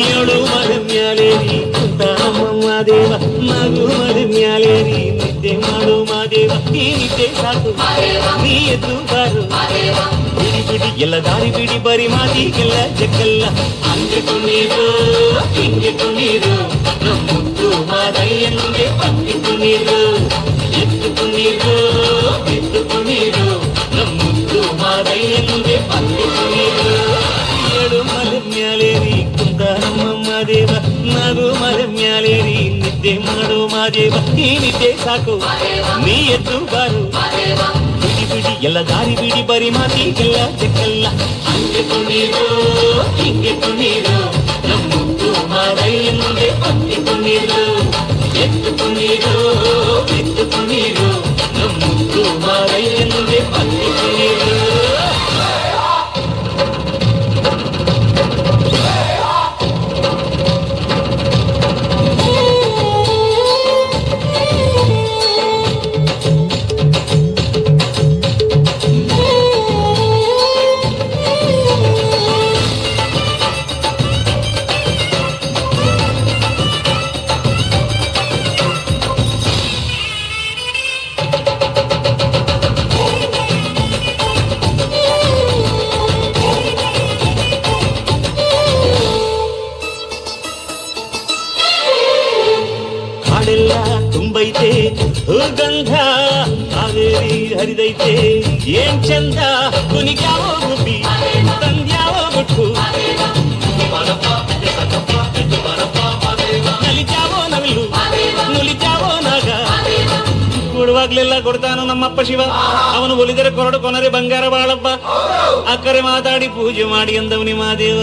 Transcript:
ಏಳು ಮರ ಮ್ಯಾಲೇರಿ ಕುಂತಾನಮ್ಮ ಮಾದೇವ ಮಗು ಮರ ಮ್ಯಾಲೇರಿ ನಿದ್ದೆ ಮಾಡು ಮಾದೇವ ಈ ನಿದ್ದೆ ಸಾಕು ನೀ ಎದ್ದು ಬಾರು ಬಿಡಿ ಬಿಡಿ ಎಲ್ಲ ದಾರಿ ಬಿಡಿ ಬರಿ ಮಾತಿಗೆಲ್ಲ ಜಗ್ಗಲ್ಲ ಹಂಗೆ ಕುಣೀರು ಹಿಂಗೆ ಕುಣೀರು ಮುದ್ದು ಮಾದಯ್ಯನಿಗೆ ಪಂಗಿ ಕುಣೀರು ಎದ್ದು ಕುಣೀರು ಎದ್ದು ಕುಣೀರು ಮುದ್ದು ಮಾದಯ್ಯನಿಗೆ ಪಂಗಿ ಕುಣೀರು ಏಳು ಮರ ಮ್ಯಾಲೇರಿ ಕುಂತಾನಮ್ಮ ಮಾದೇವ ಮಗು ಮರ ಮ್ಯಾಲೇರಿ ನಿದ್ದೆ ಮಾಡು ಮಾದೇವ ಈ ನಿದ್ದೆ ಸಾಕು ನೀ ಎದ್ದು ಬಾರು ಬಿಡಿ ಬಿಡಿ ಎಲ್ಲ ದಾರಿ ಬಿಡಿ ಬರಿ ಮಾತಿಗೆಲ್ಲ ಜಗ್ಗಲ್ಲ ಹಂಗೆ ಕುಣೀರು ಹಿಂಗೆ ಕುಣೀರು ಮುದ್ದು ಮಾದಯ್ಯನಿಗೆ ಪಂಗಿ ಕುಣೀರು ಎದ್ದು ಕುಣೀರು ಎದ್ದು ಕುಣೀರು ಮುದ್ದು ಮಾದಯ್ಯನಿಗೆ ಪಂಗಿ ಕುಣೀರು ಹಾಡೆಲ್ಲ ತುಂಬೈತೆ ಗಂಧ ಕಾವೇರಿ ಹರಿದೈತೆ ಏನ್ ಚಂದ ಕುನಿಗ್ಯಾವ ಗುಬ್ಬಿ ತಂದ್ಯಾವ ಗುಟ್ಟು ನಲಿಜಾವೋ ನವಿಲು ನುಲಿಜಾವೋ ನಾಗ ಕೊಡುವಾಗ್ಲೆಲ್ಲ ಕೊಡ್ತಾನು ನಮ್ಮಪ್ಪ ಶಿವ ಅವನು ಒಲಿದರೆ ಕೊರಡು ಕೊನರೆ ಬಂಗಾರ ಬಾಳಪ್ಪ ಅಕ್ಕರೆ ಮಾತಾಡಿ ಪೂಜೆ ಮಾಡಿ ಅಂದವನಿ ಮಾದೇವ